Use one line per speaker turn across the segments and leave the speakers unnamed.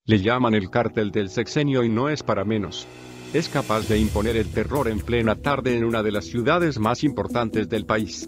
Le llaman el cártel del sexenio y no es para menos. Es capaz de imponer el terror en plena tarde en una de las ciudades más importantes del país.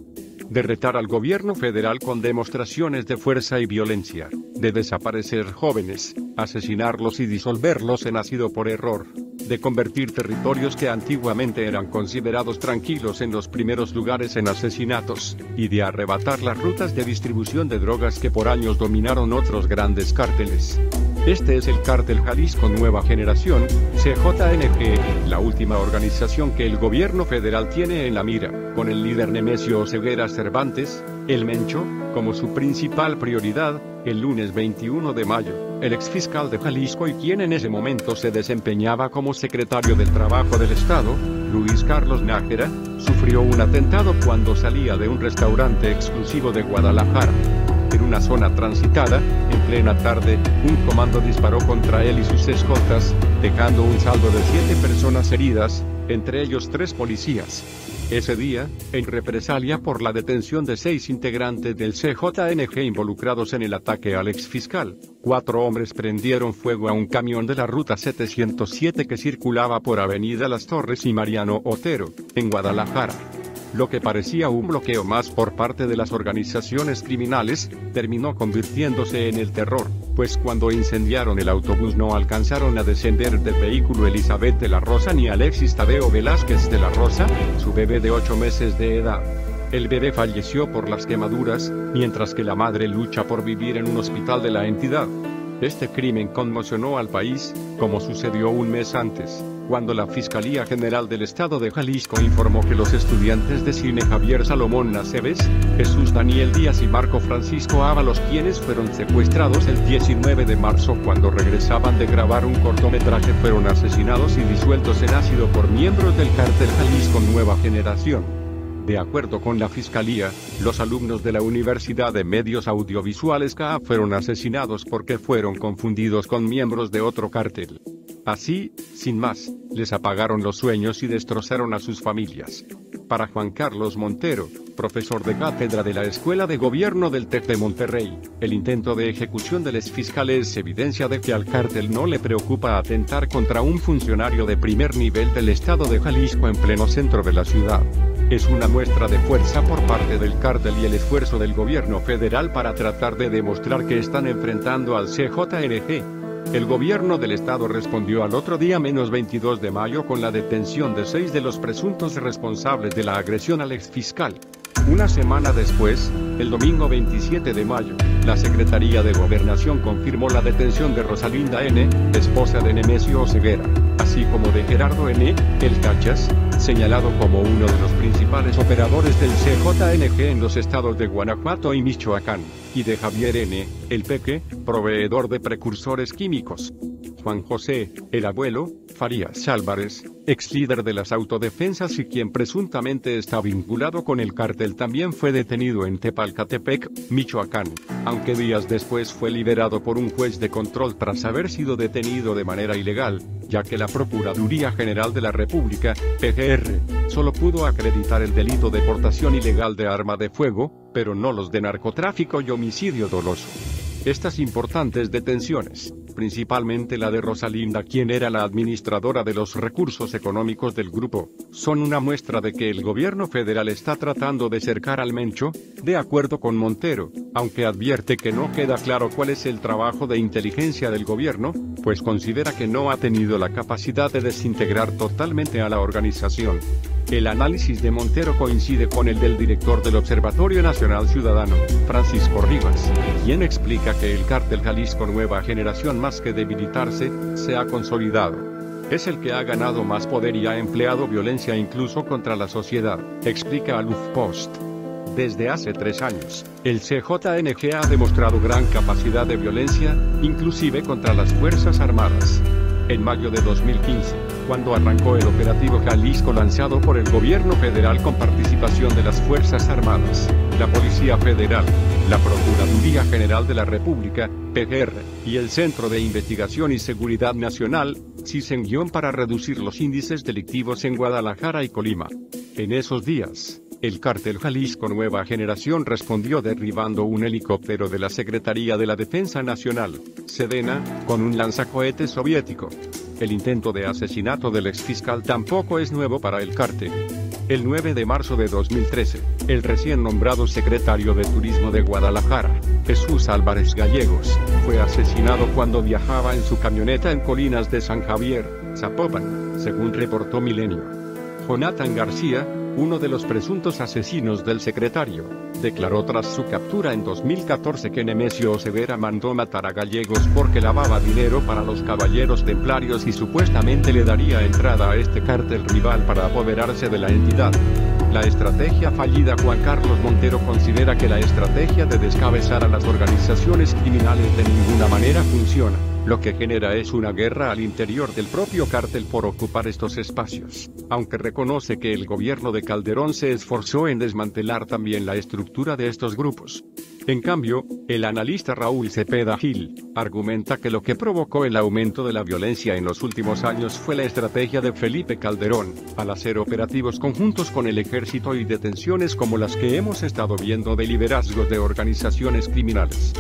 De retar al gobierno federal con demostraciones de fuerza y violencia, de desaparecer jóvenes, asesinarlos y disolverlos en ácido por error, de convertir territorios que antiguamente eran considerados tranquilos en los primeros lugares en asesinatos, y de arrebatar las rutas de distribución de drogas que por años dominaron otros grandes cárteles. Este es el Cártel Jalisco Nueva Generación, CJNG, la última organización que el gobierno federal tiene en la mira, con el líder Nemesio Oseguera Cervantes, el Mencho, como su principal prioridad. El lunes 21 de mayo, el exfiscal de Jalisco y quien en ese momento se desempeñaba como secretario del Trabajo del Estado, Luis Carlos Nájera, sufrió un atentado cuando salía de un restaurante exclusivo de Guadalajara. En una zona transitada, en plena tarde, un comando disparó contra él y sus escoltas, dejando un saldo de 7 personas heridas, entre ellos 3 policías. Ese día, en represalia por la detención de 6 integrantes del CJNG involucrados en el ataque al exfiscal, 4 hombres prendieron fuego a un camión de la ruta 707 que circulaba por Avenida Las Torres y Mariano Otero, en Guadalajara. Lo que parecía un bloqueo más por parte de las organizaciones criminales, terminó convirtiéndose en el terror, pues cuando incendiaron el autobús no alcanzaron a descender del vehículo Elizabeth de la Rosa ni Alexis Tadeo Velázquez de la Rosa, su bebé de 8 meses de edad. El bebé falleció por las quemaduras, mientras que la madre lucha por vivir en un hospital de la entidad. Este crimen conmocionó al país, como sucedió un mes antes, cuando la Fiscalía General del Estado de Jalisco informó que los estudiantes de cine Javier Salomón Aceves, Jesús Daniel Díaz y Marco Francisco Ábalos, quienes fueron secuestrados el 19 de marzo cuando regresaban de grabar un cortometraje, fueron asesinados y disueltos en ácido por miembros del Cártel Jalisco Nueva Generación. De acuerdo con la Fiscalía, los alumnos de la Universidad de Medios Audiovisuales CAA fueron asesinados porque fueron confundidos con miembros de otro cártel. Así, sin más, les apagaron los sueños y destrozaron a sus familias. Para Juan Carlos Montero, profesor de cátedra de la Escuela de Gobierno del TEC de Monterrey, el intento de ejecución del exfiscal es evidencia de que al cártel no le preocupa atentar contra un funcionario de primer nivel del estado de Jalisco en pleno centro de la ciudad. Es una muestra de fuerza por parte del cártel y el esfuerzo del gobierno federal para tratar de demostrar que están enfrentando al CJNG. El gobierno del estado respondió al otro día -22 de mayo con la detención de 6 de los presuntos responsables de la agresión al exfiscal. Una semana después, el domingo 27 de mayo, la Secretaría de Gobernación confirmó la detención de Rosalinda N., esposa de Nemesio Oseguera, así como de Gerardo N., el Cachas, señalado como uno de los principales operadores del CJNG en los estados de Guanajuato y Michoacán, y de Javier N., el Peque, proveedor de precursores químicos. Juan José, el abuelo, Farías Álvarez, ex líder de las autodefensas y quien presuntamente está vinculado con el cártel, también fue detenido en Tepalcatepec, Michoacán, aunque días después fue liberado por un juez de control tras haber sido detenido de manera ilegal, ya que la Procuraduría General de la República, PGR, solo pudo acreditar el delito de portación ilegal de arma de fuego, pero no los de narcotráfico y homicidio doloso. Estas importantes detenciones, principalmente la de Rosalinda, quien era la administradora de los recursos económicos del grupo, son una muestra de que el gobierno federal está tratando de cercar al Mencho, de acuerdo con Montero, aunque advierte que no queda claro cuál es el trabajo de inteligencia del gobierno, pues considera que no ha tenido la capacidad de desintegrar totalmente a la organización. El análisis de Montero coincide con el del director del Observatorio Nacional Ciudadano, Francisco Rivas, quien explica que el cártel Jalisco Nueva Generación, más que debilitarse, se ha consolidado. Es el que ha ganado más poder y ha empleado violencia incluso contra la sociedad, explica a HuffPost. Desde hace 3 años, el CJNG ha demostrado gran capacidad de violencia, inclusive contra las Fuerzas Armadas. En mayo de 2015, cuando arrancó el operativo Jalisco lanzado por el gobierno federal con participación de las Fuerzas Armadas, la Policía Federal, la Procuraduría General de la República, PGR, y el Centro de Investigación y Seguridad Nacional, CISEN- para reducir los índices delictivos en Guadalajara y Colima. En esos días, El cártel Jalisco Nueva Generación respondió derribando un helicóptero de la Secretaría de la Defensa Nacional, Sedena, con un lanzacohetes soviético. El intento de asesinato del exfiscal tampoco es nuevo para el cártel. El 9 de marzo de 2013, el recién nombrado secretario de Turismo de Guadalajara, Jesús Álvarez Gallegos, fue asesinado cuando viajaba en su camioneta en Colinas de San Javier, Zapopan, según reportó Milenio. Jonathan García, uno de los presuntos asesinos del secretario, declaró tras su captura en 2014 que Nemesio Oseguera mandó matar a Gallegos porque lavaba dinero para los caballeros templarios y supuestamente le daría entrada a este cártel rival para apoderarse de la entidad. La estrategia fallida. Juan Carlos Montero considera que la estrategia de descabezar a las organizaciones criminales de ninguna manera funciona. Lo que genera es una guerra al interior del propio cártel por ocupar estos espacios, aunque reconoce que el gobierno de Calderón se esforzó en desmantelar también la estructura de estos grupos. En cambio, el analista Raúl Cepeda Gil argumenta que lo que provocó el aumento de la violencia en los últimos años fue la estrategia de Felipe Calderón, al hacer operativos conjuntos con el ejército y detenciones como las que hemos estado viendo de liderazgos de organizaciones criminales.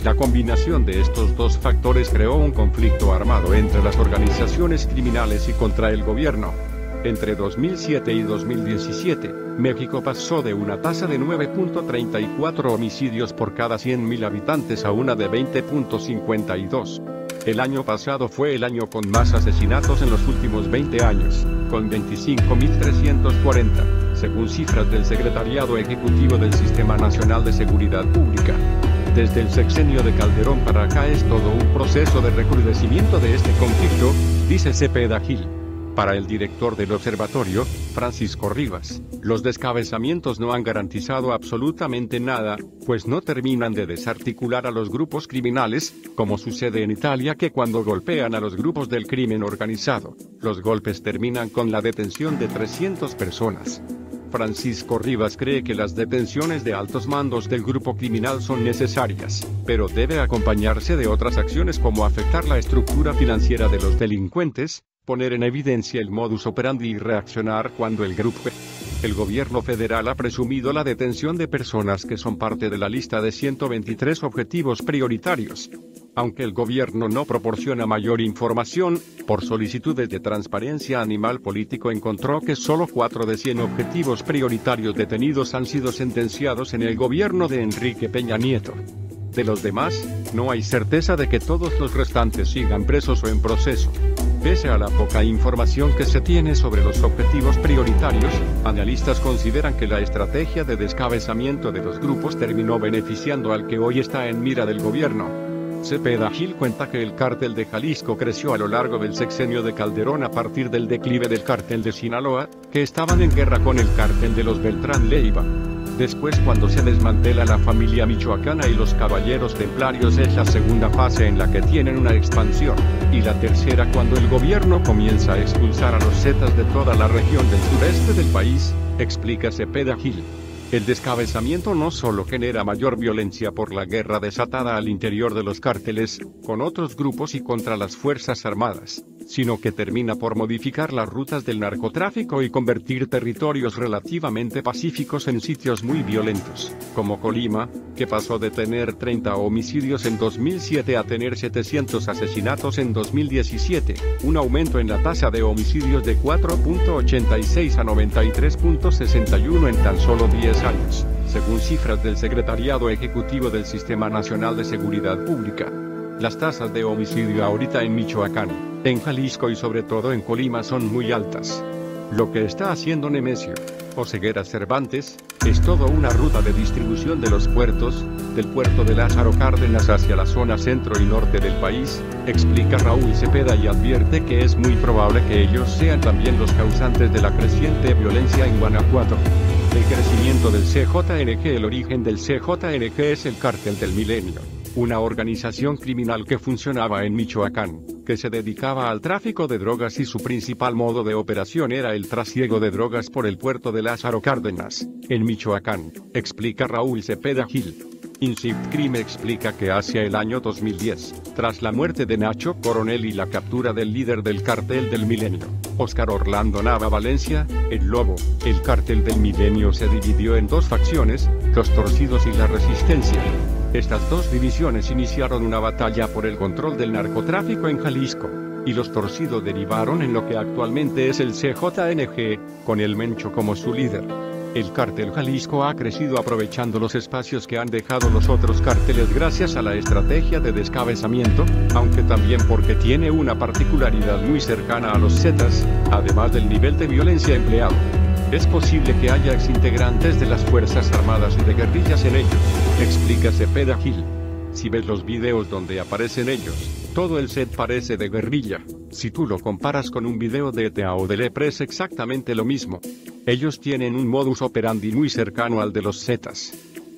La combinación de estos dos factores creó un conflicto armado entre las organizaciones criminales y contra el gobierno. Entre 2007 y 2017, México pasó de una tasa de 9.34 homicidios por cada 100.000 habitantes a una de 20.52. El año pasado fue el año con más asesinatos en los últimos 20 años, con 25.340, según cifras del Secretariado Ejecutivo del Sistema Nacional de Seguridad Pública. Desde el sexenio de Calderón para acá es todo un proceso de recrudecimiento de este conflicto, dice Cepeda Gil. Para el director del observatorio, Francisco Rivas, los descabezamientos no han garantizado absolutamente nada, pues no terminan de desarticular a los grupos criminales, como sucede en Italia, que cuando golpean a los grupos del crimen organizado, los golpes terminan con la detención de 300 personas. Francisco Rivas cree que las detenciones de altos mandos del grupo criminal son necesarias, pero debe acompañarse de otras acciones como afectar la estructura financiera de los delincuentes, poner en evidencia el modus operandi y reaccionar cuando el gobierno federal ha presumido la detención de personas que son parte de la lista de 123 objetivos prioritarios. Aunque el gobierno no proporciona mayor información, por solicitudes de Transparencia Animal Político encontró que solo 4 de 100 objetivos prioritarios detenidos han sido sentenciados en el gobierno de Enrique Peña Nieto. De los demás, no hay certeza de que todos los restantes sigan presos o en proceso. Pese a la poca información que se tiene sobre los objetivos prioritarios, analistas consideran que la estrategia de descabezamiento de los grupos terminó beneficiando al que hoy está en mira del gobierno. Cepeda Gil cuenta que el cártel de Jalisco creció a lo largo del sexenio de Calderón a partir del declive del cártel de Sinaloa, que estaban en guerra con el cártel de los Beltrán Leiva. Después, cuando se desmantela la familia michoacana y los caballeros templarios, es la segunda fase en la que tienen una expansión, y la tercera cuando el gobierno comienza a expulsar a los zetas de toda la región del sureste del país, explica Cepeda Gil. El descabezamiento no solo genera mayor violencia por la guerra desatada al interior de los cárteles, con otros grupos y contra las Fuerzas Armadas, sino que termina por modificar las rutas del narcotráfico y convertir territorios relativamente pacíficos en sitios muy violentos, como Colima, que pasó de tener 30 homicidios en 2007 a tener 700 asesinatos en 2017, un aumento en la tasa de homicidios de 4.86 a 93.61 en tan solo 10 años, según cifras del Secretariado Ejecutivo del Sistema Nacional de Seguridad Pública. Las tasas de homicidio ahorita en Michoacán, en Jalisco y sobre todo en Colima son muy altas. Lo que está haciendo Nemesio Oseguera Cervantes es todo una ruta de distribución de los puertos, del puerto de Lázaro Cárdenas hacia la zona centro y norte del país, explica Raúl Cepeda, y advierte que es muy probable que ellos sean también los causantes de la creciente violencia en Guanajuato. El crecimiento del CJNG. El origen del CJNG es el Cártel del Milenio, una organización criminal que funcionaba en Michoacán, que se dedicaba al tráfico de drogas y su principal modo de operación era el trasiego de drogas por el puerto de Lázaro Cárdenas, en Michoacán, explica Raúl Cepeda Gil. Instinct Crime explica que hacia el año 2010, tras la muerte de Nacho Coronel y la captura del líder del Cartel del Milenio, Óscar Orlando Nava Valencia, el Lobo, el Cartel del Milenio se dividió en dos facciones, los Torcidos y la Resistencia. Estas dos divisiones iniciaron una batalla por el control del narcotráfico en Jalisco, y los Torcidos derivaron en lo que actualmente es el CJNG, con el Mencho como su líder. El Cártel Jalisco ha crecido aprovechando los espacios que han dejado los otros cárteles gracias a la estrategia de descabezamiento, aunque también porque tiene una particularidad muy cercana a los Zetas, además del nivel de violencia empleado. Es posible que haya exintegrantes de las Fuerzas Armadas y de guerrillas en ellos, explica Cepeda Gil. Si ves los videos donde aparecen ellos, todo el set parece de guerrilla. Si tú lo comparas con un video de ETA o de Lepre es exactamente lo mismo. Ellos tienen un modus operandi muy cercano al de los Zetas.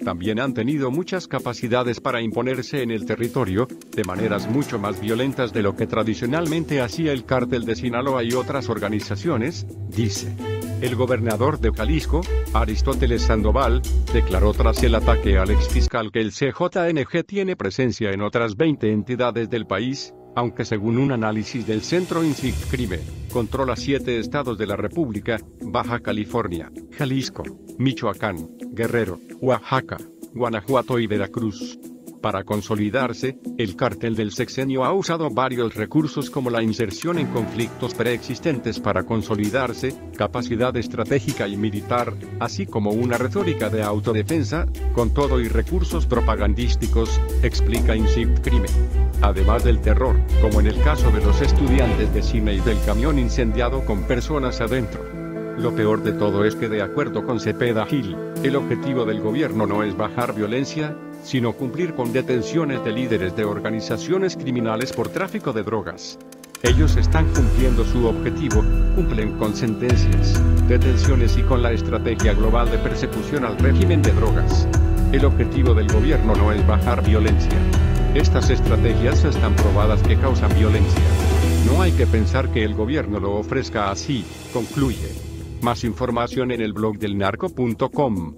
También han tenido muchas capacidades para imponerse en el territorio, de maneras mucho más violentas de lo que tradicionalmente hacía el Cártel de Sinaloa y otras organizaciones, dice. El gobernador de Jalisco, Aristóteles Sandoval, declaró tras el ataque al exfiscal que el CJNG tiene presencia en otras 20 entidades del país, aunque según un análisis del Centro Instinct Crime, controla 7 estados de la República: Baja California, Jalisco, Michoacán, Guerrero, Oaxaca, Guanajuato y Veracruz. Para consolidarse, el cártel del sexenio ha usado varios recursos como la inserción en conflictos preexistentes para consolidarse, capacidad estratégica y militar, así como una retórica de autodefensa, con todo y recursos propagandísticos, explica Instinct Crime. Además del terror, como en el caso de los estudiantes de cine y del camión incendiado con personas adentro. Lo peor de todo es que, de acuerdo con Cepeda Gil, el objetivo del gobierno no es bajar violencia, sino cumplir con detenciones de líderes de organizaciones criminales por tráfico de drogas. Ellos están cumpliendo su objetivo, cumplen con sentencias, detenciones y con la estrategia global de persecución al régimen de drogas. El objetivo del gobierno no es bajar violencia. Estas estrategias están probadas que causan violencia. No hay que pensar que el gobierno lo ofrezca así, concluye. Más información en el blog del narco.com.